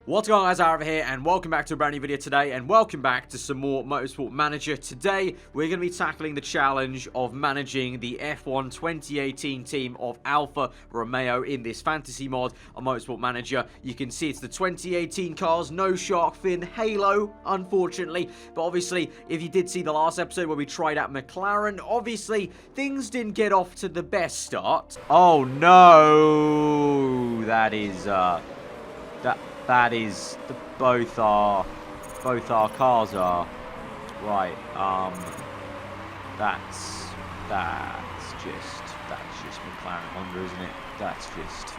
What's going on, guys? Aarava here, and welcome back to a brand new video today, and welcome back to some more Motorsport Manager. Today, we're going to be tackling the challenge of managing the F1 2018 team of Alfa Romeo in this fantasy mod on Motorsport Manager. You can see it's the 2018 cars, no shark fin, halo, unfortunately. But obviously, if you did see the last episode where we tried out McLaren, obviously, things didn't get off to the best start. Oh no, that is both our cars are right. That's just McLaren Honda, isn't it? That's just.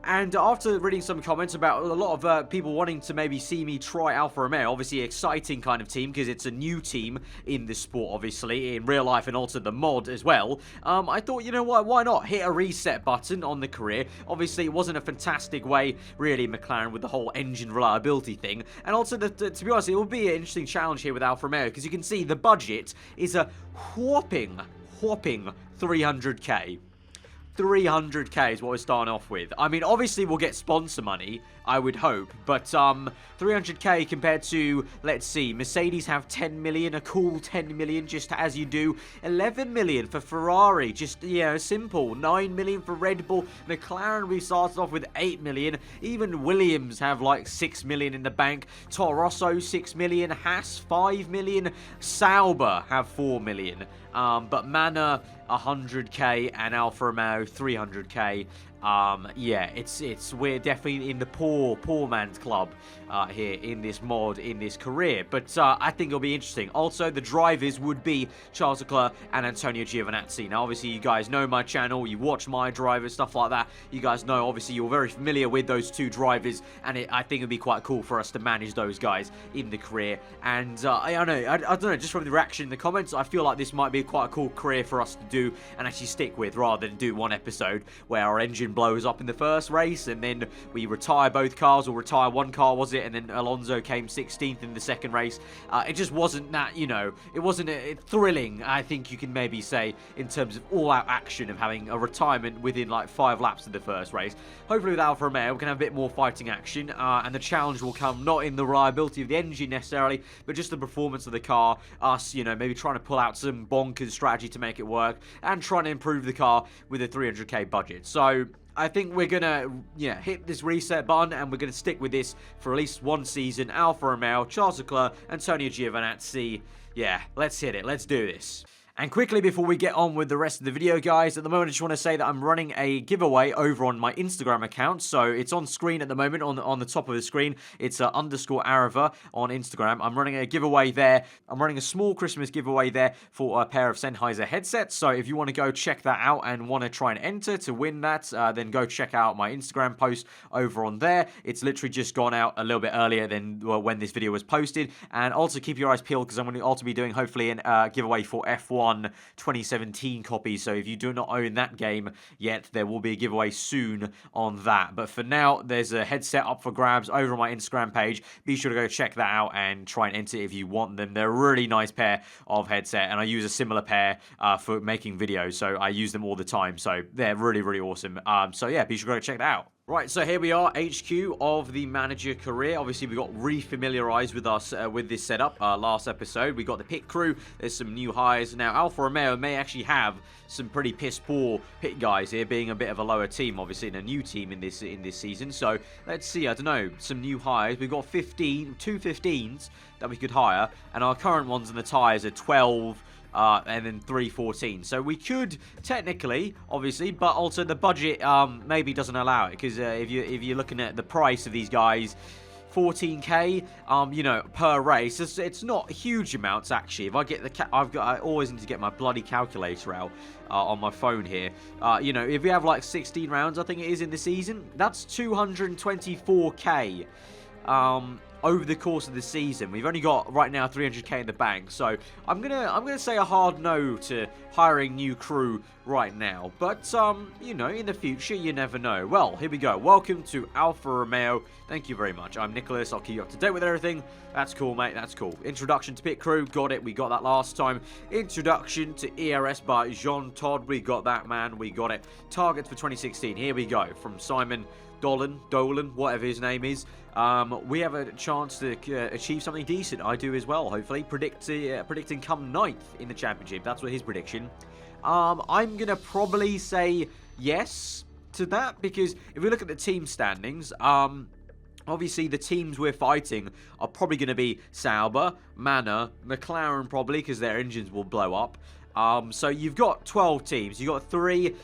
And after reading some comments about a lot of people wanting to maybe see me try Alfa Romeo, obviously exciting kind of team because it's a new team in the sport, obviously, in real life and also the mod as well. I thought, you know what, why not hit a reset button on the career? Obviously, it wasn't a fantastic way, really, McLaren, with the whole engine reliability thing. And also, to be honest, it will be an interesting challenge here with Alfa Romeo because you can see the budget is a whopping 300k. 300k is what we're starting off with. I mean, obviously we'll get sponsor money, I would hope, but 300k compared to, let's see, Mercedes have 10 million, a cool 10 million, just as you do. 11 million for Ferrari, just, you know, simple. 9 million for Red Bull. McLaren, we started off with 8 million. Even Williams have like 6 million in the bank. Toro Rosso, 6 million. Haas, 5 million. Sauber have 4 million. But Manor, 100k, and Alfa Romeo, 300k. Yeah, we're definitely in the poor man's club here in this mod, in this career. But I think it'll be interesting. Also, the drivers would be Charles Leclerc and Antonio Giovinazzi. Now, obviously, you guys know my channel. You watch my drivers, stuff like that. You guys know, obviously, you're very familiar with those two drivers. And I think it'd be quite cool for us to manage those guys in the career. And I don't know, just from the reaction in the comments, I feel like this might be quite a cool career for us to do and actually stick with, rather than do one episode where our engine blows up in the first race and then we retire both cars, or retire one car, was it, and then Alonso came 16th in the second race. It just wasn't that, you know, it wasn't thrilling, I think you can maybe say, in terms of all-out action of having a retirement within like 5 laps of the first race. Hopefully with Alfa Romeo we can have a bit more fighting action, and the challenge will come not in the reliability of the engine necessarily, but just the performance of the car, us, you know, maybe trying to pull out some bonkers strategy to make it work, and trying to improve the car with a 300k budget. So I think we're going to, hit this reset button, and we're going to stick with this for at least one season. Alfa Romeo, Charles Leclerc, Antonio Giovinazzi. Yeah, let's hit it. Let's do this. And quickly, before we get on with the rest of the video, guys, at the moment I just want to say that I'm running a giveaway over on my Instagram account. So it's on screen at the moment, on the top of the screen. It's _ aarava on Instagram. I'm running a giveaway there. I'm running a small Christmas giveaway there for a pair of Sennheiser headsets. So if you want to go check that out and want to try and enter to win that, then go check out my Instagram post over on there. It's literally just gone out a little bit earlier than when this video was posted. And also keep your eyes peeled, because I'm going to also be doing, hopefully, a giveaway for F1 2017 copies. So if you do not own that game yet, there will be a giveaway soon on that. But for now, there's a headset up for grabs over on my Instagram page. Be sure to go check that out and try and enter if you want them. They're a really nice pair of headset, and I use a similar pair for making videos, so I use them all the time. So they're really, really awesome. So yeah, be sure to go check that out. Right, so here we are, HQ of the manager career. Obviously, we got re-familiarized with us with this setup last episode. We got the pit crew. There's some new hires. Now, Alfa Romeo may actually have some pretty piss-poor pit guys here, being a bit of a lower team, obviously, and a new team in this season. So, let's see, I don't know, some new hires. We've got 2 15s that we could hire, and our current ones in the tyres are 12... and then 314. So we could technically, obviously, but also the budget maybe doesn't allow it, because if you're looking at the price of these guys, 14k, per race, it's not huge amounts actually. If I get I always need to get my bloody calculator out on my phone here. If we have like 16 rounds, I think it is in the season, that's 224k. Over the course of the season. We've only got right now 300k in the bank, so I'm gonna say a hard no to hiring new crew right now. But in the future, you never know. Well, here we go. Welcome to Alfa Romeo. Thank you very much. I'm Nicholas. I'll keep you up to date with everything. That's cool, mate. That's cool. Introduction to pit crew. Got it. We got that last time. Introduction to ERS by Jean Todt. We got that, man. We got it. Targets for 2016. Here we go. From Simon. Dolan, whatever his name is, we have a chance to achieve something decent. I do as well, hopefully. Predicting come 9th in the championship. That's what his prediction. I'm going to probably say yes to that, because if we look at the team standings, obviously the teams we're fighting are probably going to be Sauber, Manor, McLaren probably, because their engines will blow up. So you've got 12 teams. You've got 3,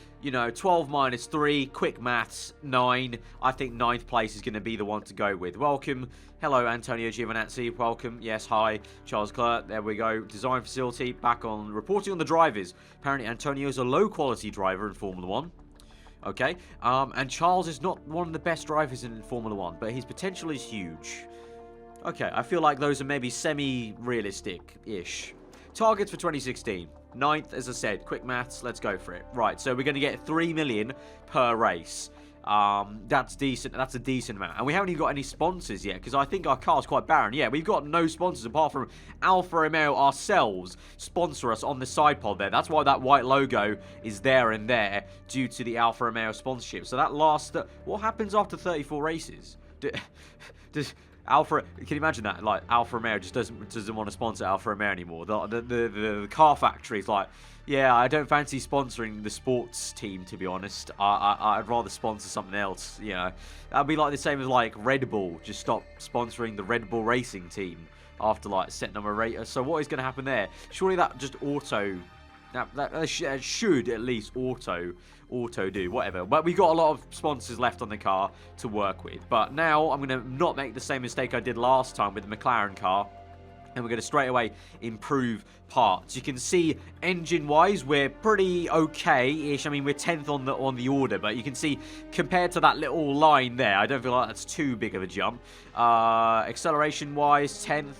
12 minus 3, quick maths, 9. I think 9th place is going to be the one to go with. Welcome. Hello, Antonio Giovinazzi. Welcome. Yes, hi. Charles Clerk. There we go. Design facility. Back on reporting on the drivers. Apparently, Antonio's a low-quality driver in Formula 1. Okay. And Charles is not one of the best drivers in Formula 1, but his potential is huge. Okay, I feel like those are maybe semi-realistic-ish. Targets for 2016. 9th, as I said, quick maths, let's go for it. Right, so we're going to get 3 million per race. That's decent. That's a decent amount. And we haven't even got any sponsors yet, because I think our car's quite barren. Yeah, we've got no sponsors apart from Alfa Romeo ourselves sponsor us on the side pod there. That's why that white logo is there and there, due to the Alfa Romeo sponsorship. So that lasts... what happens after 34 races? Does Alfa... Can you imagine that? Like, Alfa Romeo just doesn't want to sponsor Alfa Romeo anymore. The car factory is like... Yeah, I don't fancy sponsoring the sports team, to be honest. I'd rather sponsor something else, That'd be like the same as, like, Red Bull. Just stop sponsoring the Red Bull racing team after, like, set number 8. So what is going to happen there? Surely that just auto... That should at least auto do, whatever. But we got a lot of sponsors left on the car to work with. But now I'm going to not make the same mistake I did last time with the McLaren car. And we're going to straight away improve parts. You can see engine-wise, we're pretty okay-ish. I mean, we're 10th on the order, but you can see compared to that little line there, I don't feel like that's too big of a jump. Acceleration-wise, 10th.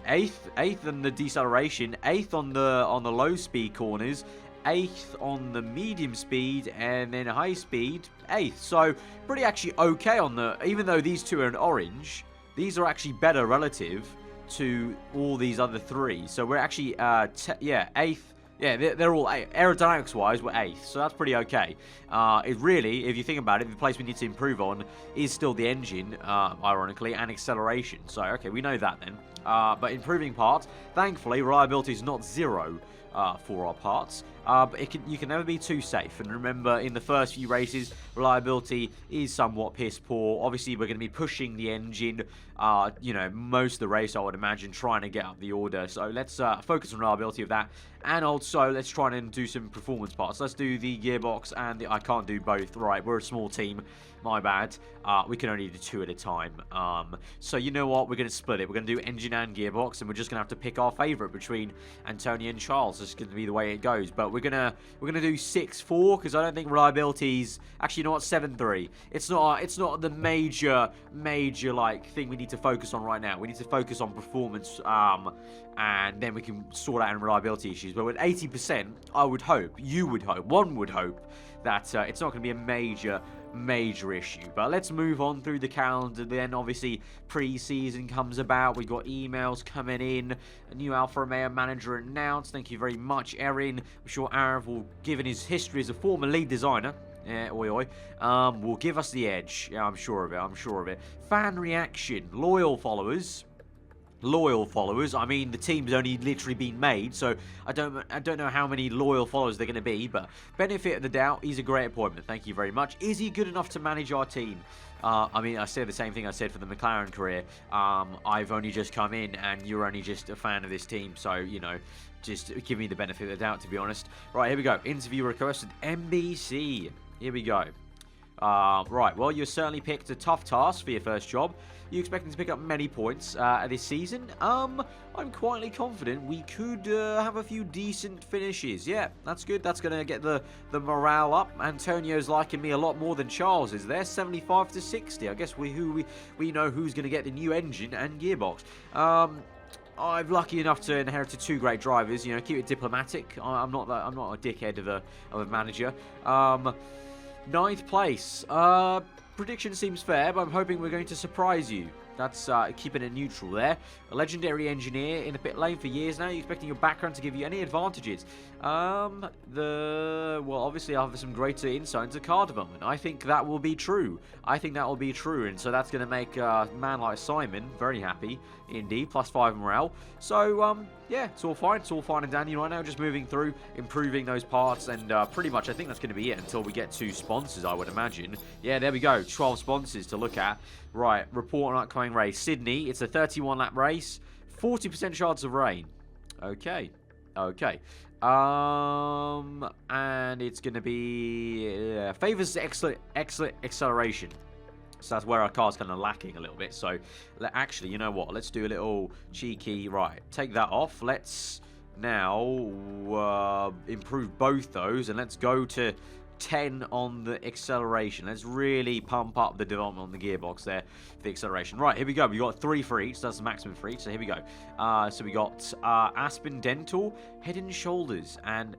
8th on the deceleration, 8th on the low speed corners, 8th on the medium speed, and then high speed, 8th. So pretty actually okay on the, even though these two are in orange, these are actually better relative to all these other 3. So we're actually 8th. Yeah, they're all aerodynamics-wise, we're 8th, so that's pretty okay. It really, if you think about it, the place we need to improve on is still the engine, ironically, and acceleration. So, okay, we know that then. But improving parts, thankfully, reliability is not 0 for our parts. But you can never be too safe. And remember, in the first few races, reliability is somewhat piss poor. Obviously, we're going to be pushing the engine, most of the race, I would imagine, trying to get up the order. So let's focus on reliability of that. And also, let's try and do some performance parts. Let's do the gearbox and I can't do both. Right, we're a small team. My bad. We can only do 2 at a time. So you know what? We're going to split it. We're going to do engine and gearbox, and we're just going to have to pick our favourite between Antonio and Charles. It's going to be the way it goes. But we're gonna do 6-4 because I don't think reliability's actually, you know what, 7-3. It's not the major like thing we need to focus on right now. We need to focus on performance, and then we can sort out reliability issues. But with 80%, I would hope, one would hope that it's not going to be a major issue. But let's move on through the calendar then. Obviously, pre-season comes about. We've got emails coming in. A new Alfa Romeo manager announced. Thank you very much, Erin. I'm sure Aarav will, given his history as a former lead designer, will give us the edge. Yeah, I'm sure of it. Fan reaction. Loyal followers. I mean, the team's only literally been made, so I don't know how many loyal followers they're going to be, but benefit of the doubt, he's a great appointment. Thank you very much. Is he good enough to manage our team? I mean, I say the same thing I said for the McLaren career. I've only just come in, and you're only just a fan of this team, so, just give me the benefit of the doubt, to be honest. Right, here we go. Interview requested NBC. Here we go. Right, well, you certainly picked a tough task for your first job. You expecting to pick up many points this season? I'm quietly confident we could have a few decent finishes. Yeah, that's good. That's going to get the morale up. Antonio's liking me a lot more than Charles is there. 75 to 60. I guess we know who's going to get the new engine and gearbox. I'm lucky enough to inherit 2 great drivers. Keep it diplomatic. I'm not a dickhead of a manager. 9th place. Prediction seems fair, but I'm hoping we're going to surprise you. That's keeping it neutral there. A legendary engineer in the pit lane for years now. You're expecting your background to give you any advantages. Well, obviously I have some greater insight into car development. I think that will be true. I think that will be true, and so that's going to make a man like Simon very happy indeed. +5 morale. So, yeah, it's all fine. It's all fine and dandy right now. Just moving through, improving those parts, and pretty much I think that's going to be it until we get to sponsors, I would imagine. Yeah, there we go. 12 sponsors to look at. Right, report on upcoming race. Sydney, it's a 31-lap race. 40% chance of rain. Okay. Okay. And it's going to be... favors excellent acceleration. So that's where our car's kind of lacking a little bit. So, actually, you know what? Let's do a little cheeky... Right, take that off. Let's now improve both those. And let's go to 10 on the acceleration. Let's really pump up the development on the gearbox there for the acceleration. Right, here we go. We got 3 for each. That's the maximum for each. So here we go. So we got Aspen Dental, Head and Shoulders, and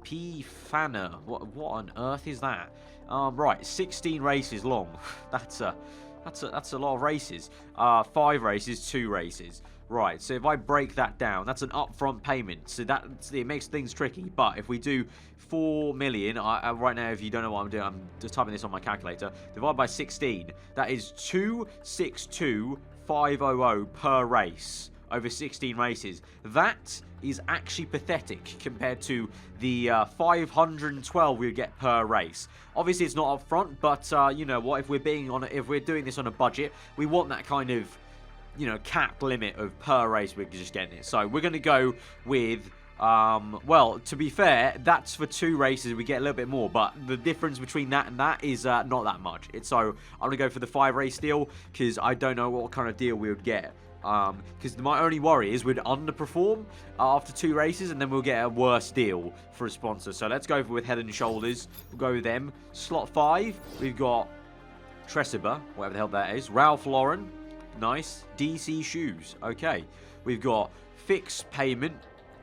P Fanner. What on earth is that? Right, 16 races long. That's a lot of races. 5 races, 2 races. Right, so if I break that down, that's an upfront payment. So it makes things tricky. But if we do 4 million, right now, if you don't know what I'm doing, I'm just typing this on my calculator. Divided by 16, that is 262,500 per race over 16 races. That is actually pathetic compared to the 512 we would get per race. Obviously, it's not upfront, but you know what? If we're doing this on a budget, we want that kind of, you know, cap limit of per race we're just getting it. So we're going to go with, well, to be fair, that's for 2 races. We get a little bit more, but the difference between that and that is not that much. So I'm going to go for the 5-race deal because I don't know what kind of deal we would get. Because my only worry is we'd underperform after 2 races and then we'll get a worse deal for a sponsor. So let's go with Head and Shoulders. We'll go with them. Slot 5, we've got Tresiba, whatever the hell that is. Ralph Lauren. Nice. DC Shoes. Okay. We've got Fixed Payment.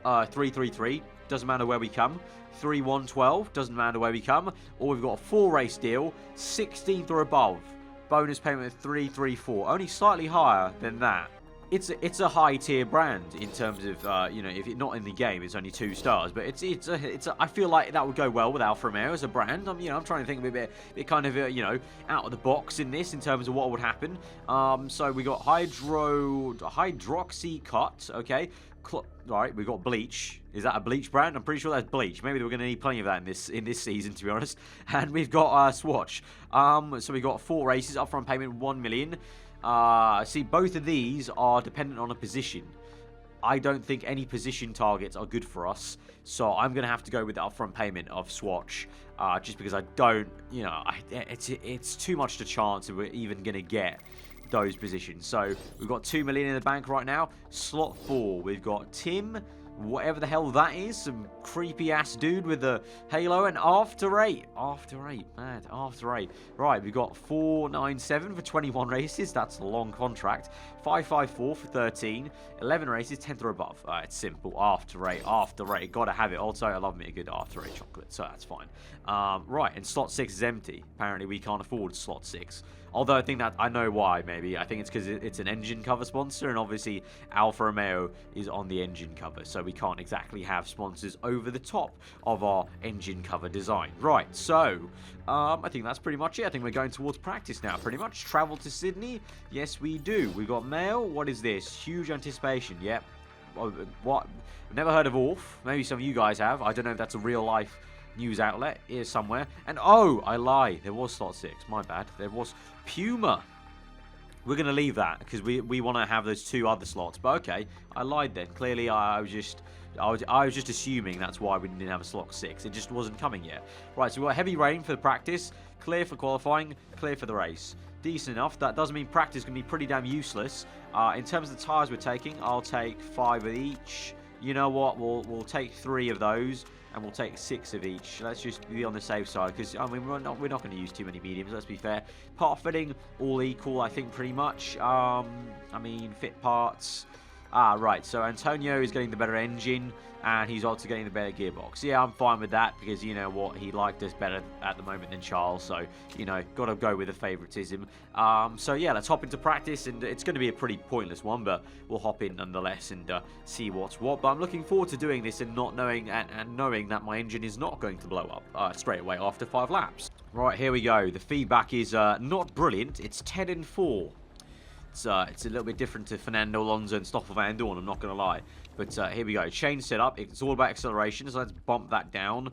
333. Doesn't matter where we come. 3112. Doesn't matter where we come. Or we've got a 4-race deal. 16th or above. Bonus payment of 334. Only slightly higher than that. It's a high tier brand in terms of you know, if it's not in the game, it's only 2 stars. But I feel like that would go well with Alfa Romeo as a brand. I'm trying to think of a bit kind of you know, out of the box in this in terms of what would happen. So we got hydroxy cut. Okay, right. We got bleach. Is that a bleach brand? I'm pretty sure that's bleach. Maybe we're going to need plenty of that in this season, to be honest. And we've got Swatch. So we got 4 races, upfront payment 1 million. See, both of these are dependent on a position. I don't think any position targets are good for us, so I'm going to have to go with the upfront payment of Swatch, just because I don't, you know, it's too much to chance that we're even going to get those positions. So we've got 2 million in the bank right now. Slot 4, we've got Tim, whatever the hell that is, some creepy ass dude with a halo, and after 8, mad, after 8. Right, we've got 497 for 21 races. That's a long contract. 554 for 13, 11 races, 10th or above. It's simple. After 8, gotta have it. Also, I love me a good after 8 chocolate, so that's fine. Right, and slot 6 is empty. Apparently, we can't afford slot 6. Although I think that I know why, maybe. I think it's because it's an engine cover sponsor, and obviously Alfa Romeo is on the engine cover, so we can't exactly have sponsors over the top of our engine cover design. Right, so I think that's pretty much it. I think we're going towards practice now, pretty much. Travel to Sydney? Yes, we do. We've got mail. What is this? Huge anticipation. Yep. What? Never heard of Orf. Maybe some of you guys have. I don't know if that's a real-life news outlet here somewhere. And oh, I lie. There was slot 6. My bad. There was Puma. We're going to leave that because we want to have those 2 other slots. But okay, I lied then. Clearly, I was just assuming that's why we didn't have a slot 6. It just wasn't coming yet. Right, so we've got heavy rain for the practice, clear for qualifying, clear for the race. Decent enough. That does mean practice is going to be pretty damn useless. In terms of the tyres we're taking, I'll take 5 of each. You know what? We'll take 3 of those. And we'll take 6 of each. Let's just be on the safe side, because I mean we're not going to use too many mediums. Let's be fair. Part fitting all equal, I think, pretty much. I mean, fit parts. Right, so Antonio is getting the better engine, and he's also getting the better gearbox. Yeah, I'm fine with that, because you know what, he liked us better at the moment than Charles, so, you know, gotta go with the favoritism. So yeah, let's hop into practice, and it's going to be a pretty pointless one, but we'll hop in nonetheless and see what's what. But I'm looking forward to doing this and not knowing, and knowing that my engine is not going to blow up straight away after 5 laps. Right, here we go. The feedback is not brilliant. It's 10 and 4. It's a little bit different to Fernando Alonso and Stoffel Van Dorn, I'm not going to lie. But here we go. Change setup. It's all about acceleration, so let's bump that down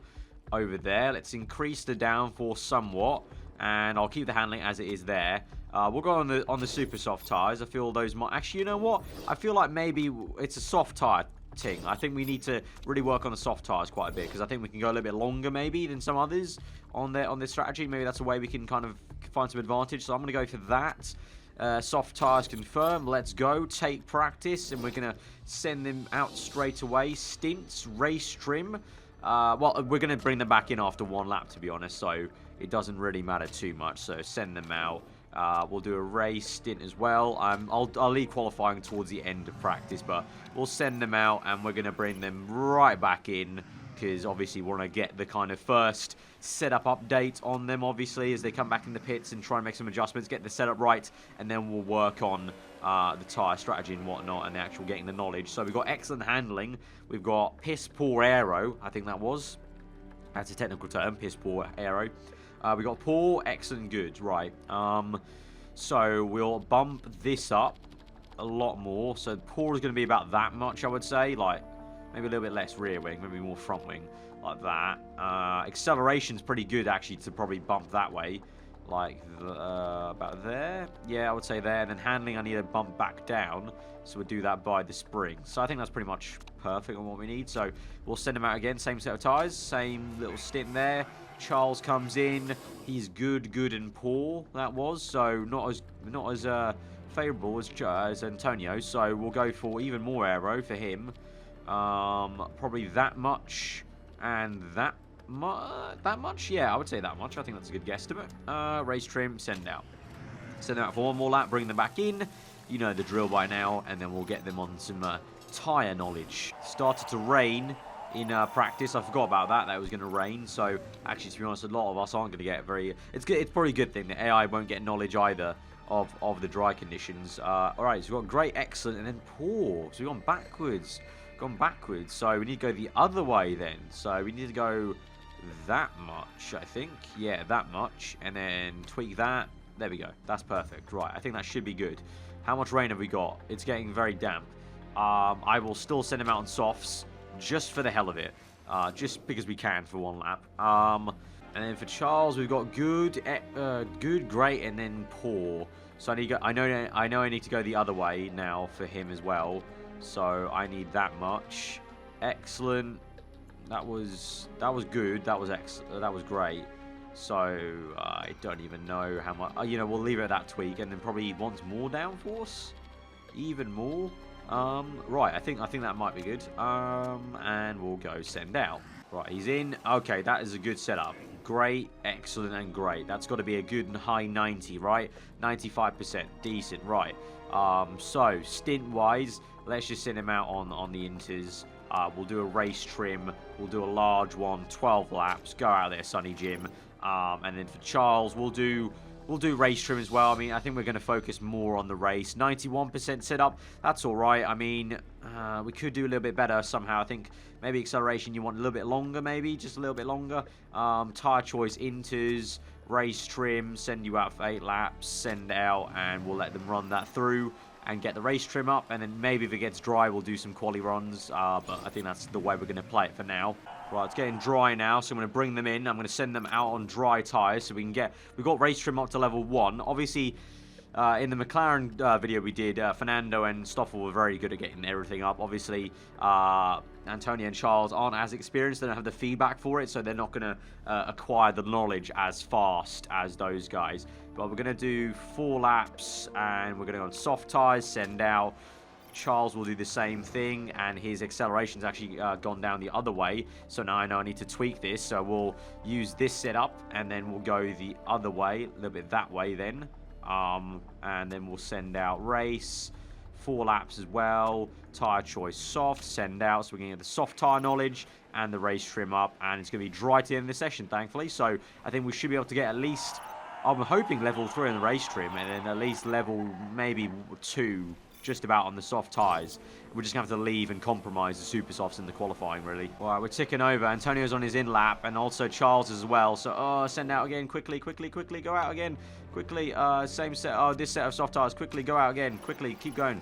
over there. Let's increase the downforce somewhat, and I'll keep the handling as it is there. We'll go on the super soft tyres. I feel those might... Actually, you know what? I feel like maybe it's a soft tyre thing. I think we need to really work on the soft tyres quite a bit, because I think we can go a little bit longer maybe than some others on this strategy. Maybe that's a way we can kind of find some advantage, so I'm going to go for that. Soft tyres confirmed. Let's go. Take practice, and we're going to send them out straight away. Stints, race trim. Well, we're going to bring them back in after 1 lap, to be honest, so it doesn't really matter too much. So send them out. We'll do a race stint as well. I'll leave qualifying towards the end of practice, but we'll send them out, and we're going to bring them right back in, because obviously we want to get the kind of first setup update on them, obviously, as they come back in the pits and try and make some adjustments, get the setup right, and then we'll work on the tyre strategy and whatnot, and the actual getting the knowledge. So we've got excellent handling. We've got piss poor aero, I think that's a technical term, piss poor aero. We got poor, excellent, good, right. So we'll bump this up a lot more. So poor is going to be about that much, I would say, like maybe a little bit less rear wing, maybe more front wing, like that. Acceleration's pretty good, actually, to probably bump that way, like about there. Yeah, I would say there. And then handling, I need to bump back down, so we'll do that by the spring. So I think that's pretty much perfect on what we need. So we'll send them out again, same set of tyres, same little stint there. Charles comes in. He's good, and poor. That was so not as favourable as Antonio. So we'll go for even more aero for him. Probably that much and that much. Yeah, I would say that much. I think that's a good guesstimate. Race trim, send out for 1 more lap. Bring them back in. You know the drill by now, and then we'll get them on some tyre knowledge. Started to rain in practice. I forgot about that. That it was going to rain. So actually, to be honest, a lot of us aren't going to get very... It's probably a good thing that AI won't get knowledge either of the dry conditions. Alright, so we've got great, excellent, and then poor. So we've gone backwards. So we need to go the other way then. So we need to go that much, I think. Yeah, that much. And then tweak that. There we go. That's perfect. Right, I think that should be good. How much rain have we got? It's getting very damp. I will still send him out on softs, just for the hell of it, just because we can for 1 lap. And then for Charles, we've got good, great, and then poor. So I know I need to go the other way now for him as well. So I need that much. Excellent. That was good. That was excellent. That was great. So I don't even know how much. You know, we'll leave it at that tweak, and then probably wants more downforce, even more. Right, I think that might be good. And we'll go send out. Right, he's in. Okay, that is a good setup. Great, excellent, and great. That's got to be a good and high 90, right? 95%, decent, right? So stint-wise, let's just send him out on the inters. We'll do a race trim. We'll do a large one, 12 laps. Go out there, Sonny Jim. And then for Charles, we'll do race trim as well. I mean, I think we're going to focus more on the race. 91% setup. That's all right. I mean, we could do a little bit better somehow. I think maybe acceleration you want a little bit longer, maybe just a little bit longer. Tire choice, inters, race trim, send you out for 8 laps, send out, and we'll let them run that through and get the race trim up. And then maybe if it gets dry, we'll do some quali runs. But I think that's the way we're going to play it for now. Right, it's getting dry now, so I'm going to bring them in. I'm going to send them out on dry tyres so we can get... We've got race trim up to level 1. Obviously, in the McLaren video we did, Fernando and Stoffel were very good at getting everything up. Obviously, Antonio and Charles aren't as experienced. They don't have the feedback for it, so they're not going to acquire the knowledge as fast as those guys. But we're going to do 4 laps, and we're going to go on soft tyres, send out. Charles will do the same thing, and his acceleration's actually gone down the other way. So now I know I need to tweak this. So we'll use this setup, and then we'll go the other way, a little bit that way then. And then we'll send out race 4 laps as well. Tyre choice soft, send out. So we're going to get the soft tyre knowledge and the race trim up. And it's going to be dry to the end of the session, thankfully. So I think we should be able to get at least, I'm hoping level 3 on the race trim. And then at least level maybe 2 just about on the soft tyres. We're just going to have to leave and compromise the super softs in the qualifying, really. All right, we're ticking over. Antonio's on his in lap, and also Charles as well. So, send out again. Quickly. Go out again. Quickly. Same set. Oh, this set of soft tyres. Quickly, go out again. Quickly. Keep going.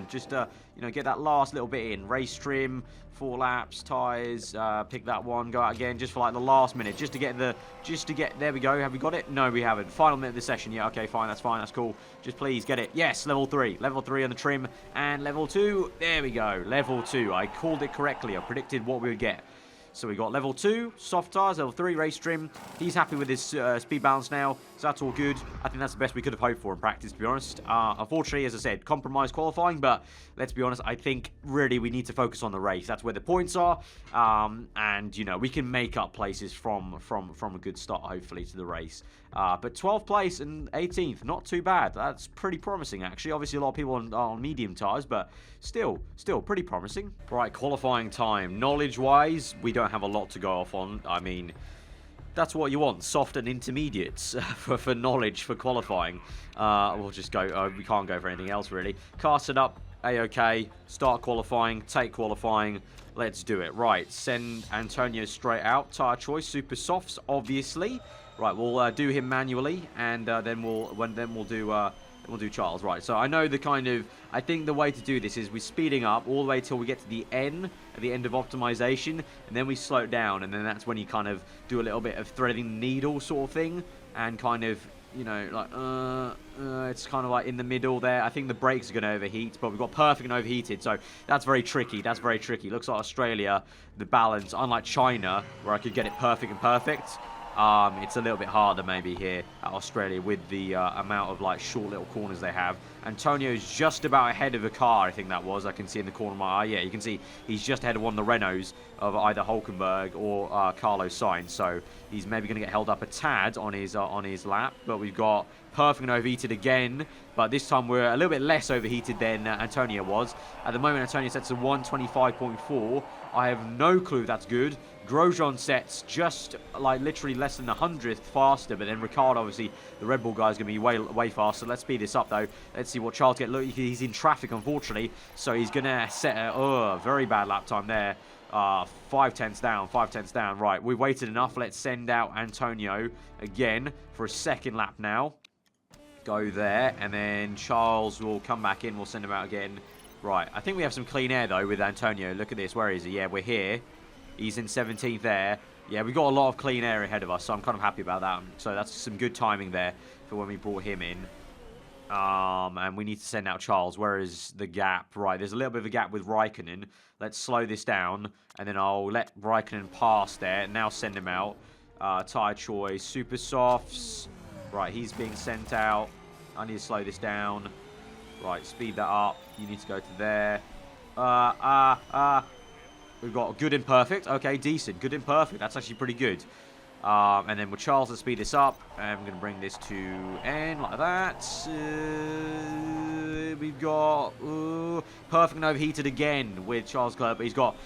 Just, get that last little bit in. Race trim. 4 laps, tyres, pick that one, go out again, just for like the last minute, there we go. Have we got it? No, we haven't. Final minute of the session. Yeah, okay, fine, that's cool. Just please get it. Yes, level 3 on the trim, and level 2, there we go, level 2. I called it correctly. I predicted what we would get. So we got level 2, soft tyres, level 3, race trim. He's happy with his speed balance now, so that's all good. I think that's the best we could have hoped for in practice, to be honest. Unfortunately, as I said, compromise qualifying, but let's be honest, I think really we need to focus on the race. That's where the points are, and, we can make up places from a good start, hopefully, to the race. But 12th place and 18th, not too bad. That's pretty promising, actually. Obviously, a lot of people on medium tyres, but still pretty promising. Right, qualifying time. Knowledge-wise, we don't have a lot to go off on. I mean, that's what you want, soft and intermediates for knowledge for qualifying. We'll just go, we can't go for anything else, really. Cast it up, A-OK. Start qualifying, take qualifying. Let's do it. Right, send Antonio straight out. Tyre choice, super softs, obviously. Right, we'll do him manually, and then we'll do Charles. Right, so I know I think the way to do this is we're speeding up all the way till we get to the end, at the end of optimization, and then we slow it down, and then that's when you kind of do a little bit of threading the needle sort of thing, and kind of, it's kind of like in the middle there. I think the brakes are going to overheat, but we've got perfect and overheated, so that's very tricky. Looks like Australia, the balance, unlike China, where I could get it perfect and perfect. It's a little bit harder maybe here at Australia with the amount of like short little corners they have. Antonio's just about ahead of a car, I think that was. I can see in the corner of my eye. Yeah, you can see he's just ahead of one of the Renaults of either Hulkenberg or Carlos Sainz. So he's maybe going to get held up a tad on his lap. But we've got perfect and overheated again. But this time we're a little bit less overheated than Antonio was. At the moment, Antonio sets a 125.4. I have no clue if that's good. Grosjean sets just like literally less than 100th faster, but then Ricciardo, obviously the Red Bull guy, is going to be way faster. Let's speed this up though. Let's see what Charles gets. Look, he's in traffic unfortunately, so he's going to set a very bad lap time there. 5 tenths down. Right, we've waited enough. Let's send out Antonio again for a second lap now. Go there, and then Charles will come back in. We'll send him out again. Right, I think we have some clean air though with Antonio. Look at this. Where is he? Yeah, we're here. He's in 17th there. Yeah, we've got a lot of clean air ahead of us, so I'm kind of happy about that. So that's some good timing there for when we brought him in. And we need to send out Charles. Where is the gap? Right, there's a little bit of a gap with Raikkonen. Let's slow this down, and then I'll let Raikkonen pass there. Now send him out. Tyre choice, super softs. Right, he's being sent out. I need to slow this down. Right, speed that up. You need to go to there. We've got good and perfect. Okay, decent. Good and perfect. That's actually pretty good. And then with Charles, let's speed this up. And I'm going to bring this to N like that. We've got perfect and overheated again with Charles Leclerc. But he's got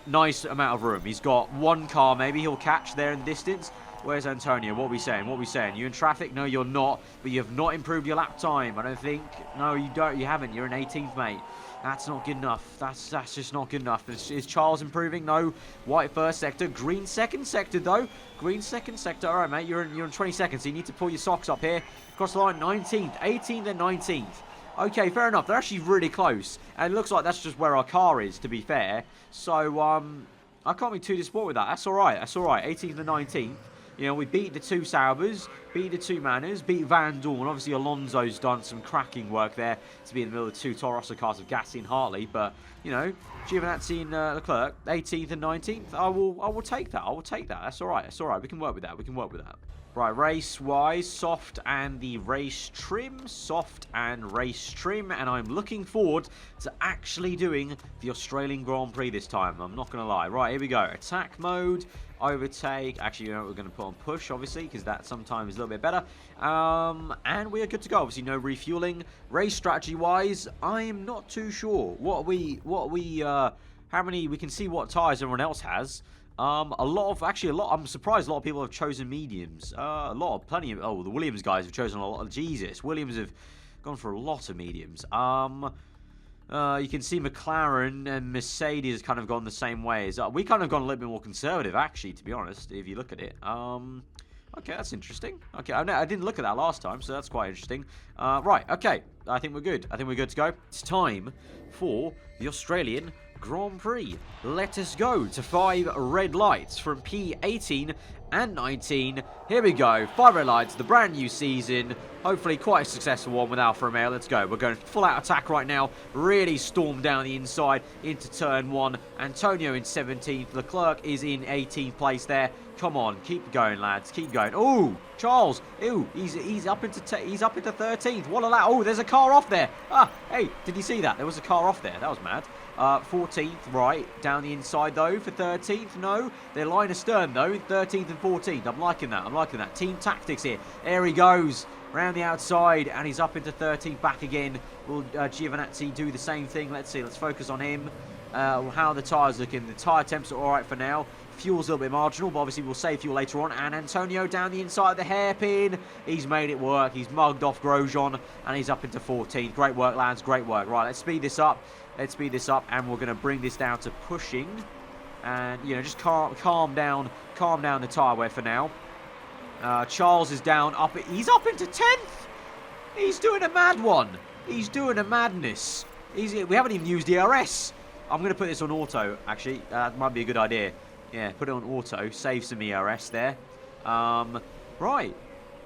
nice amount of room. He's got one car maybe he'll catch there in the distance. Where's Antonio? What are we saying? You in traffic? No, you're not. But you have not improved your lap time, I don't think. No, you don't. You haven't. You're in 18th, mate. That's not good enough. That's just not good enough. Is Charles improving? No. White first sector. Green second sector, though. Green second sector. All right, mate. You're in 20 seconds, so you need to pull your socks up here. Across the line, 19th. 18th and 19th. Okay, fair enough. They're actually really close. And it looks like that's just where our car is, to be fair. So, I can't be too disappointed with that. That's all right. 18th and 19th. We beat the 2 Saubers, beat the 2 Manners, beat Van Dorn. Obviously, Alonso's done some cracking work there to be in the middle of the 2 Toro Rosso cars of Gasly and Hartley. But, Giovinazzi and Leclerc, 18th and 19th, I will take that. That's all right. We can work with that. Right, race-wise, soft and the race trim. Soft and race trim. And I'm looking forward to actually doing the Australian Grand Prix this time. I'm not going to lie. Right, here we go. Attack mode, overtake. Actually, you know what, we're going to put on push, obviously, because that sometimes is a little bit better. And we are good to go. Obviously, no refueling. Race strategy-wise, I'm not too sure. How many, we can see what tyres everyone else has. I'm surprised a lot of people have chosen mediums. The Williams guys have chosen a lot. Jesus, Williams have gone for a lot of mediums. You can see McLaren and Mercedes has kind of gone the same way. We kind of gone a little bit more conservative, actually, to be honest, if you look at it. Okay, that's interesting. Okay, I didn't look at that last time, so that's quite interesting. Right, okay, I think we're good. I think we're good to go. It's time for the Australian Grand Prix. Let us go to 5 red lights from P18 and 19. Here we go. 5 red lights, the brand new season. Hopefully quite a successful one with Alfa Romeo. Let's go. We're going full out attack right now. Really storm down the inside into turn 1. Antonio in 17th. Leclerc is in 18th place there. Come on, keep going, lads. Keep going. Oh, Charles. Ew, he's up into 13th. What a lap. Oh, there's a car off there. Ah, hey, did you see that? There was a car off there. That was mad. 14th, right. Down the inside, though, for 13th. No, they're line astern, though. 13th and 14th. I'm liking that. I'm liking that. Team tactics here. There he goes. Round the outside, and he's up into 13th. Back again. Will Giovinazzi do the same thing? Let's see. Let's focus on him. How are the tyres looking? The tyre temps are all right for now. Fuel's a little bit marginal, but obviously we'll save fuel later on. And Antonio down the inside of the hairpin. He's made it work. He's mugged off Grosjean, and he's up into 14th. Great work, lads. Great work. Right, let's speed this up. Let's speed this up, and we're going to bring this down to pushing. And, you know, just calm down the tyre wear for now. Charles is down. He's up into 10th. He's doing a mad one. He's doing a madness. We haven't even used ERS. I'm going to put this on auto, actually. That might be a good idea. Yeah, put it on auto. Save some ERS there. Right.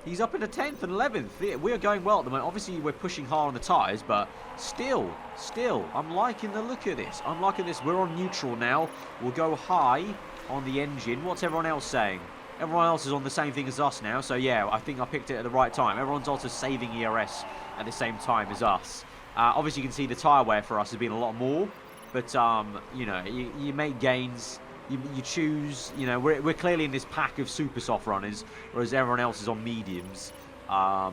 He's up into 10th and 11th. We're going well at the moment. Obviously, we're pushing hard on the tyres, but still, I'm liking the look of this. I'm liking this. We're on neutral now. We'll go high on the engine. What's everyone else saying? Everyone else is on the same thing as us now, so yeah, I think I picked it at the right time. Everyone's also saving ERS at the same time as us. Obviously, you can see the tyre wear for us has been a lot more, but, you know, you make gains. You choose, you know, we're clearly in this pack of super soft runners, whereas everyone else is on mediums.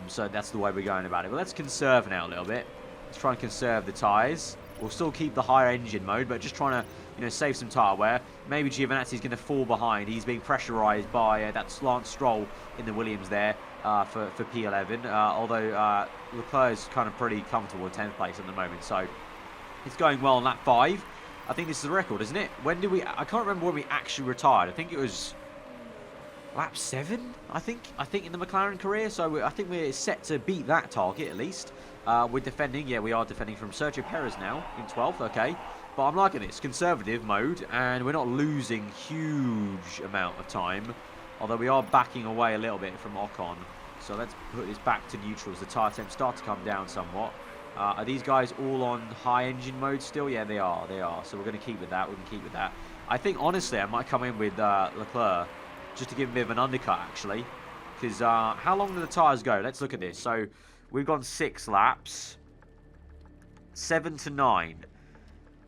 So that's the way we're going about it. But let's conserve now a little bit. Let's try and conserve the tyres. We'll still keep the higher engine mode, but just trying to, you know, save some tyre wear. Maybe Giovinazzi's going to fall behind. He's being pressurised by that Lance Stroll in the Williams there for P11. Although Leclerc is kind of pretty comfortable in 10th place at the moment. So it's going well on lap 5. I think this is the record, isn't it? When did we... I can't remember when we actually retired. I think it was lap 7, I think in the McLaren career. So I think we're set to beat that target, at least. We're defending. Yeah, we are defending from Sergio Perez now in 12th. Okay. But I'm liking this. Conservative mode. And we're not losing huge amount of time. Although we are backing away a little bit from Ocon. So let's put this back to neutral as the tyre temps start to come down somewhat. Are these guys all on high engine mode still? Yeah, they are. So we're going to keep with that. I think, honestly, I might come in with Leclerc just to give him a bit of an undercut, actually. Because how long do the tyres go? Let's look at this. So we've gone 6 laps. 7 to 9.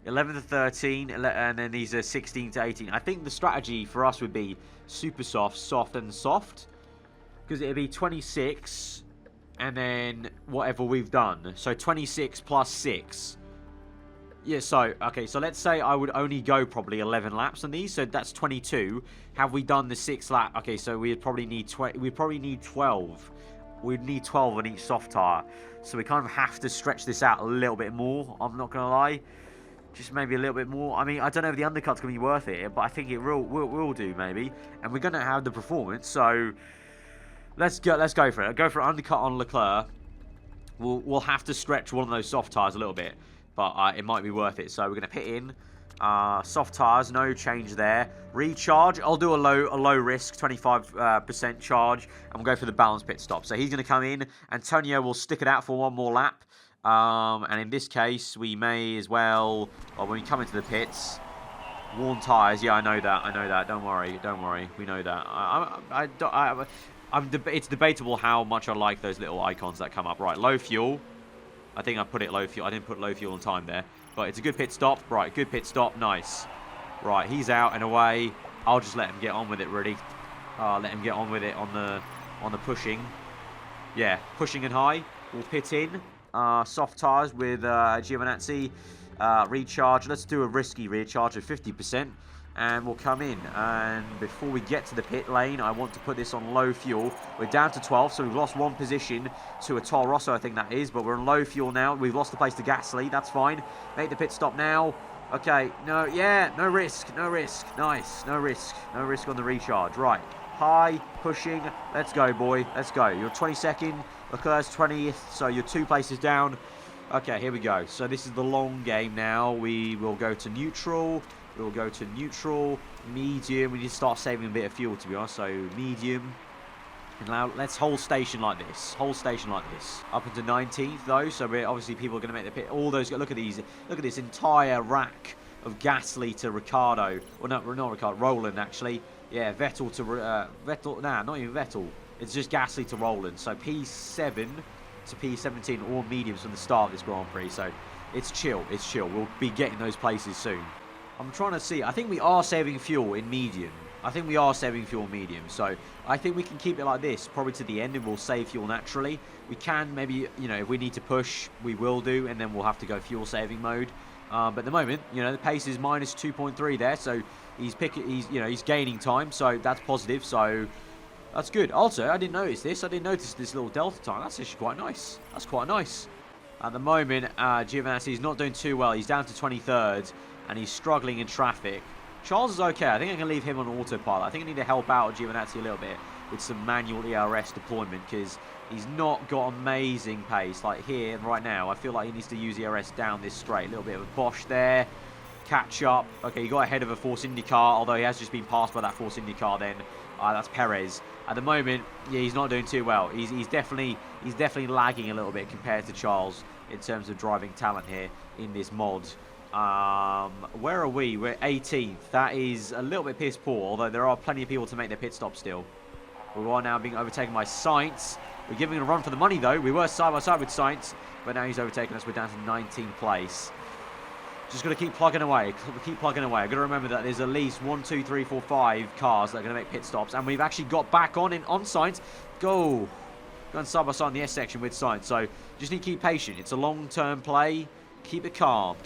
11 to 13. And then these are 16 to 18. I think the strategy for us would be super soft, soft, and soft. Because it would be 26... and then whatever we've done. So 26 plus 6. Yeah, so, okay, so let's say I would only go probably 11 laps on these. So that's 22. Have we done the 6 lap? Okay, so we'd probably need 12. We'd need 12 on each soft tyre. So we kind of have to stretch this out a little bit more. I'm not going to lie. Just maybe a little bit more. I mean, I don't know if the undercut's going to be worth it, but I think it will do, maybe. And we're going to have the performance, so... Let's go for it. Go for an undercut on Leclerc. We'll have to stretch one of those soft tyres a little bit, but it might be worth it. So we're going to pit in soft tyres, no change there. Recharge. I'll do a low risk, 25% charge, and we'll go for the balanced pit stop. So he's going to come in. Antonio will stick it out for one more lap, and in this case, we may as well. Well, when we come into the pits. Worn tyres, yeah, I know that. Don't worry. We know that. It's debatable how much I like those little icons that come up. Right, low fuel. I think I put it low fuel. I didn't put low fuel on time there. But it's a good pit stop. Right, good pit stop. Nice. Right, he's out and away. I'll just let him get on with it, really. Let him get on with it on the pushing. Yeah, pushing and high. We'll pit in. Soft tyres with Giovinazzi. Recharge. Let's do a risky recharge of 50%. And we'll come in. And before we get to the pit lane, I want to put this on low fuel. We're down to 12, so we've lost one position to a Toro Rosso, I think that is. But we're on low fuel now. We've lost the place to Gasly. That's fine. Make the pit stop now. Okay, no, yeah, no risk. Nice, no risk on the recharge. Right, high, pushing. Let's go, boy. Let's go. You're 22nd. Leclerc's 20th, so you're 2 places down. Okay, here we go. So this is the long game now. We will go to neutral. We'll go to neutral, medium. We need to start saving a bit of fuel, to be honest. So medium. And now let's hold station like this. Up into 19th though. So we're obviously people are going to make the pit. All those. Look at these. Look at this entire rack of Gasly to Ricciardo. Well, no, not Ricciardo. Roland actually. Yeah, Vettel to Vettel. Nah, not even Vettel. It's just Gasly to Roland. So P7 to P17, all mediums from the start of this Grand Prix. So it's chill. We'll be getting those places soon. I'm trying to see. I think we are saving fuel in medium. So I think we can keep it like this, probably to the end, and we'll save fuel naturally. We can maybe, if we need to push, we will do, and then we'll have to go fuel saving mode. But at the moment, the pace is minus 2.3 there, so he's gaining time, so that's positive. So that's good. Also, I didn't notice this. I didn't notice this little delta time. That's actually quite nice. At the moment, Giovinazzi is not doing too well. He's down to 23rd. And he's struggling in traffic. Charles is okay. I think I can leave him on autopilot. I think I need to help out Giovinazzi a little bit with some manual ERS deployment because he's not got amazing pace. Like here and right now, I feel like he needs to use ERS down this straight. A little bit of a Bosch there. Catch up. Okay, he got ahead of a Force Indy car, although he has just been passed by that Force Indy car then. That's Perez. At the moment, yeah, he's not doing too well. He's definitely lagging a little bit compared to Charles in terms of driving talent here in this mod. Where are we? We're 18th. That is a little bit piss poor, although there are plenty of people to make their pit stop still. We are now being overtaken by Sainz. We're giving it a run for the money though. We were side by side with Sainz, but now he's overtaken us. We're down to 19th place. Just got to keep plugging away. I've got to remember that there's at least 1, 2, 3, 4, 5 cars that are going to make pit stops, and we've actually got back on Sainz. Going side by side in the S section with Sainz. So just need to keep patient. It's a long-term play. Keep it calm.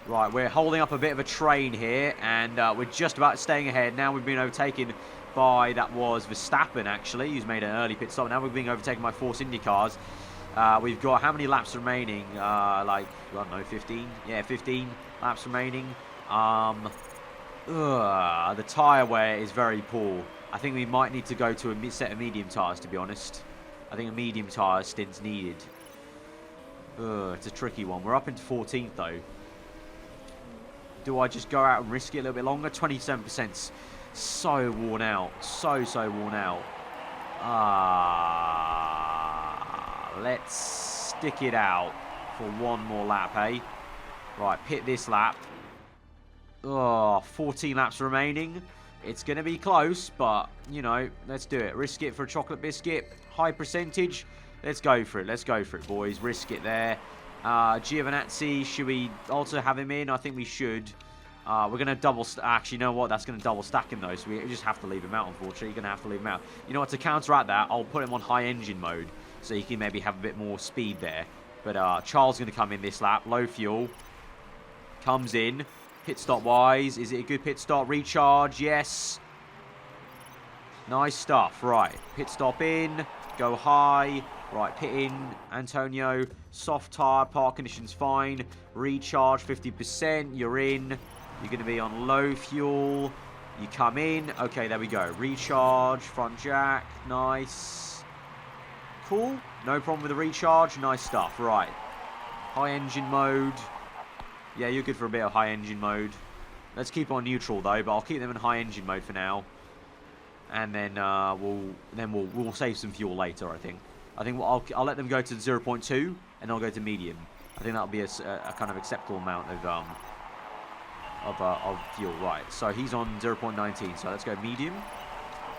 Right, we're holding up a bit of a train here, and we're just about staying ahead. Now we've been overtaken by, that was Verstappen actually, who's made an early pit stop. Now we're being overtaken by Force Indy cars. We've got how many laps remaining? I don't know, 15? Yeah, 15 laps remaining. The tyre wear is very poor. I think we might need to go to a set of medium tyres, to be honest. I think a medium tyre stint's needed. It's a tricky one. We're up into 14th though. Do I just go out and risk it a little bit longer? 27%. So worn out. So worn out. Let's stick it out for one more lap, eh? Right, pit this lap. 14 laps remaining. It's going to be close, but, let's do it. Risk it for a chocolate biscuit. High percentage. Let's go for it, boys. Risk it there. Giovinazzi, should we also have him in? I think we should. We're going to double... Actually, you know what? That's going to double stack him, though. So we just have to leave him out, unfortunately. You're going to have to leave him out. You know what? To counteract that, I'll put him on high engine mode. So he can maybe have a bit more speed there. But Charles is going to come in this lap. Low fuel. Comes in. Pit stop-wise. Is it a good pit stop? Recharge. Yes. Nice stuff. Right. Pit stop in. Go high. Right, pit in, Antonio. Soft tyre, park conditions fine. Recharge 50%. You're in. You're going to be on low fuel. You come in. Okay, there we go. Recharge, front jack. Nice. Cool. No problem with the recharge. Nice stuff. Right. High engine mode. Yeah, you're good for a bit of high engine mode. Let's keep on neutral though, but I'll keep them in high engine mode for now. And then we'll save some fuel later, I think. I'll let them go to 0.2 and I'll go to medium. I think that'll be a kind of acceptable amount of fuel. Right, so he's on 0.19, so let's go medium.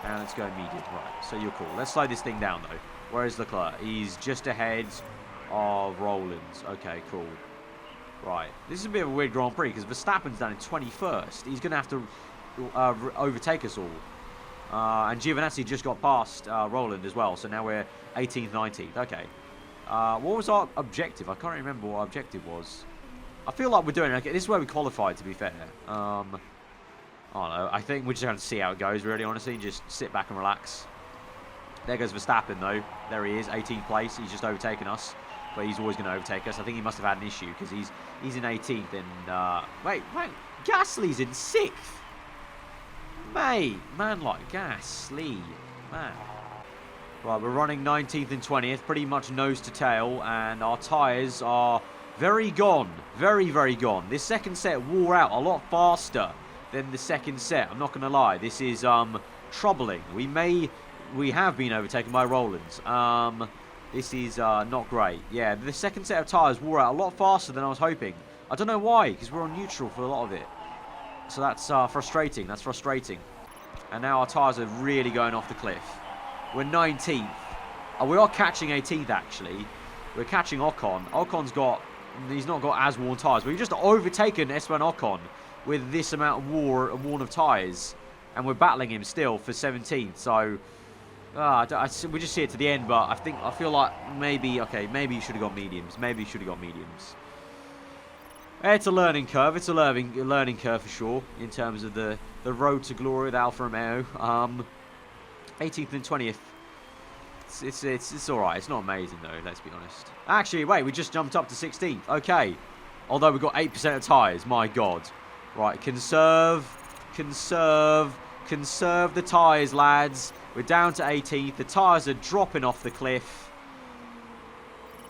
And let's go medium. Right, so you're cool. Let's slow this thing down, though. Where is Leclerc? He's just ahead of Rollins. Okay, cool. Right. This is a bit of a weird Grand Prix because Verstappen's down in 21st. He's going to have to overtake us all. And Giovinazzi just got past Roland as well. So now we're 18th, 19th. Okay. What was our objective? I can't remember what our objective was. I feel like we're doing okay. This is where we qualified, to be fair. I don't know. I think we're just going to see how it goes, really, honestly. Just sit back and relax. There goes Verstappen, though. There he is, 18th place. He's just overtaken us. But he's always going to overtake us. I think he must have had an issue because he's in 18th. And, wait. Gasly's in 6th. Mate, man like Gasly. Man. Right, we're running 19th and 20th. Pretty much nose to tail. And our tyres are very gone. Very, very gone. This second set wore out a lot faster than the second set. I'm not going to lie. This is troubling. We have been overtaken by Rollins. This is not great. Yeah, the second set of tyres wore out a lot faster than I was hoping. I don't know why, because we're on neutral for a lot of it. So that's frustrating. That's frustrating. And now our tyres are really going off the cliff. We're 19th. We are catching 18th, actually. We're catching Ocon. He's not got as worn tyres. We've just overtaken Esteban Ocon with this amount of worn of tyres. And we're battling him still for 17th. So, we just see it to the end. But I feel like maybe you should have got mediums. Maybe you should have got mediums. It's a learning curve. It's a learning curve for sure. In terms of the road to glory with Alfa Romeo. 18th and 20th. It's alright. It's not amazing though, let's be honest. Actually, wait, we just jumped up to 16th. Okay. Although we've got 8% of tyres. My God. Right, conserve the tyres, lads. We're down to 18th. The tyres are dropping off the cliff.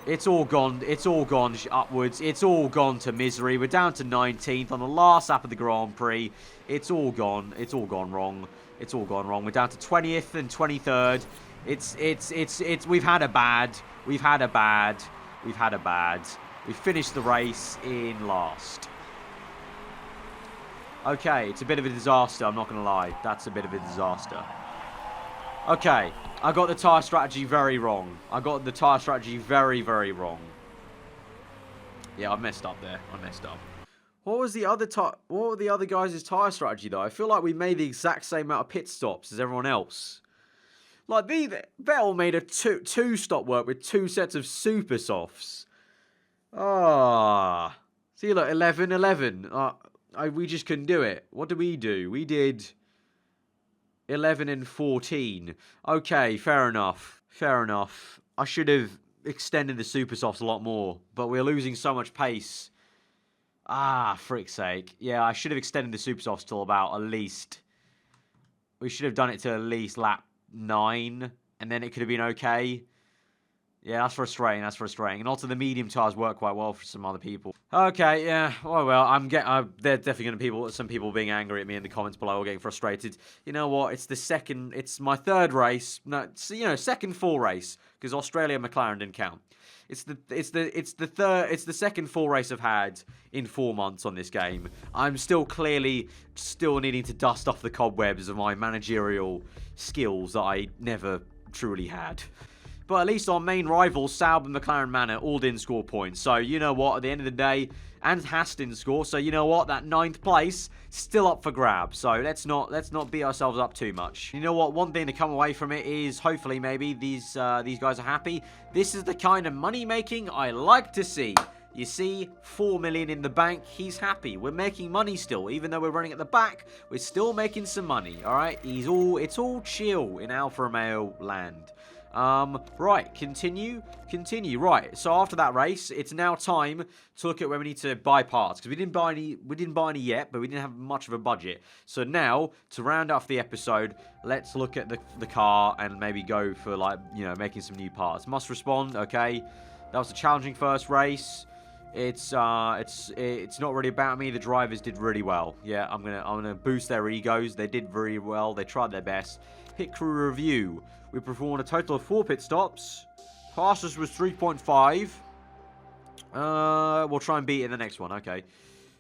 It's all gone. It's all gone upwards. It's all gone to misery. We're down to 19th on the last lap of the Grand Prix. It's all gone. It's all gone wrong. It's all gone wrong. We're down to 20th and 23rd. We've had a bad. We finished the race in last. Okay, it's a bit of a disaster, I'm not going to lie. That's a bit of a disaster. Okay, I got the tyre strategy very wrong. Very, very wrong. Yeah, I messed up there. What were the other guys' tyre strategy, though? I feel like we made the exact same amount of pit stops as everyone else. Like, Vettel made a two-stop work with 2 sets of super softs. See, look, 11. We just couldn't do it. What did we do? We did 11 and 14. Okay, fair enough. I should have extended the super softs a lot more, but we're losing so much pace. Frick's sake. Yeah, I should have extended the super softs till about at least... We should have done it to at least lap 9, and then it could have been okay. Yeah, that's frustrating. And also the medium tyres work quite well for some other people. Okay, yeah. Oh well, they're definitely going to be some people being angry at me in the comments below or getting frustrated. You know what? It's my third race. No, second full race because Australia and McLaren didn't count. It's the second full race I've had in 4 months on this game. I'm still needing to dust off the cobwebs of my managerial skills that I never truly had. But at least our main rivals, Saub and McLaren Manor, all didn't score points. So, you know what, at the end of the day, and Haas didn't score. So, you know what, that 9th place, still up for grabs. So, let's not beat ourselves up too much. You know what, one thing to come away from it is, hopefully, maybe, these guys are happy. This is the kind of money-making I like to see. You see, 4 million in the bank, he's happy. We're making money still. Even though we're running at the back, we're still making some money, alright? It's all chill in Alfa Romeo land. Right, continue. Right, so after that race, it's now time to look at where we need to buy parts. Because we didn't buy any yet, but we didn't have much of a budget. So now, to round off the episode, let's look at the car and maybe go for, like, making some new parts. Must respond, okay. That was a challenging first race. It's not really about me. The drivers did really well. Yeah, I'm gonna boost their egos. They did very well. They tried their best. Pit crew review. We performed a total of 4 pit stops. Fastest was 3.5. We'll try and beat it in the next one. Okay.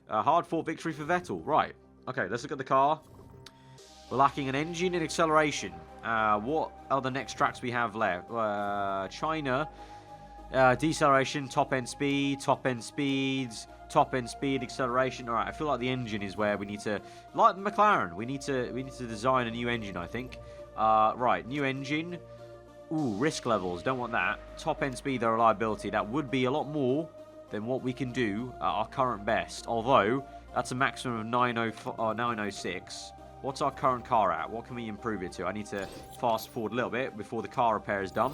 Hard-fought victory for Vettel. Right. Okay, let's look at the car. We're lacking an engine and acceleration. What are the next tracks we have left? China. Deceleration, top-end speed, top-end speeds, top-end speed, acceleration. Alright, I feel like the engine is where we need to... Like McLaren, we need to design a new engine, I think. Right, new engine. Ooh, risk levels, don't want that. Top-end speed or reliability, that would be a lot more than what we can do at our current best. Although, that's a maximum of 906. What's our current car at? What can we improve it to? I need to fast forward a little bit before the car repair is done.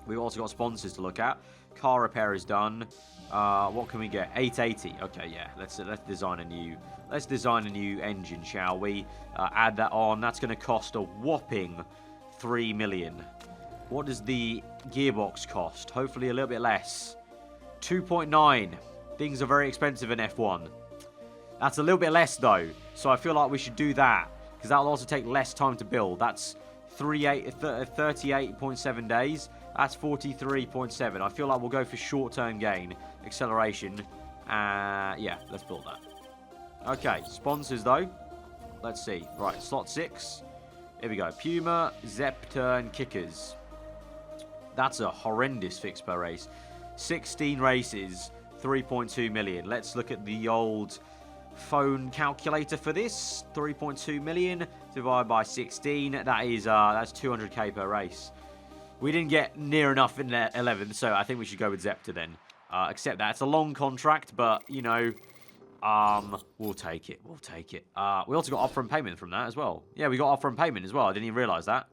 We've also got sponsors to look at. Car repair is done. What can we get? 880. Okay, yeah. Let's design a new engine, shall we? Add that on. That's going to cost a whopping 3 million. What does the gearbox cost? Hopefully a little bit less. 2.9. Things are very expensive in F1. That's a little bit less though. So I feel like we should do that, because that'll also take less time to build. That's 38.7 days. That's 43.7. I feel like we'll go for short-term gain. Acceleration. Yeah, let's build that. Okay, sponsors though. Let's see. Right, slot 6. Here we go. Puma, Zepter, and Kickers. That's a horrendous fix per race. 16 races, 3.2 million. Let's look at the old phone calculator for this. 3.2 million divided by 16. That is that's 200k per race. We didn't get near enough in the 11th, so I think we should go with Zepter then. Accept that. It's a long contract, but, you know, we'll take it. We'll take it. We also got upfront payment from that as well. Yeah, we got upfront payment as well. I didn't even realise that.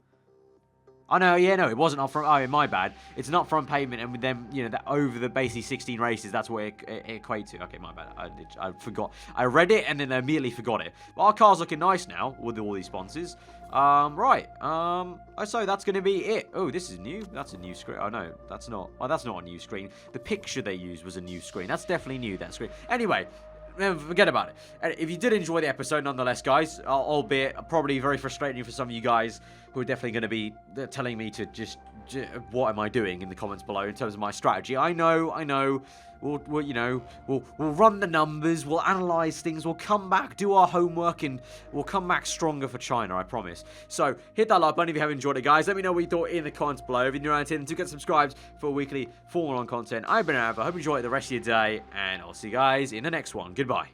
Oh, no, yeah, no, it wasn't upfront. Oh, my bad. It's an upfront payment, and with them, you know, that over the basically 16 races, that's what it equates to. Okay, my bad. I forgot. I read it, and then I immediately forgot it. But our car's looking nice now with all these sponsors. Right. So that's going to be it. Oh, this is new. That's a new screen. Oh, no, that's not. Oh, that's not a new screen. The picture they used was a new screen. That's definitely new, that screen. Anyway, forget about it. If you did enjoy the episode, nonetheless, guys, albeit probably very frustrating for some of you guys who are definitely going to be telling me to just what am I doing in the comments below in terms of my strategy. I know. We'll run the numbers, we'll analyze things, we'll come back, do our homework, and we'll come back stronger for China, I promise. So, hit that like button if you have enjoyed it, guys. Let me know what you thought in the comments below. If you're new around here, do get subscribed for weekly Formula 1 content. I've been aarava. I hope you enjoy the rest of your day, and I'll see you guys in the next one. Goodbye.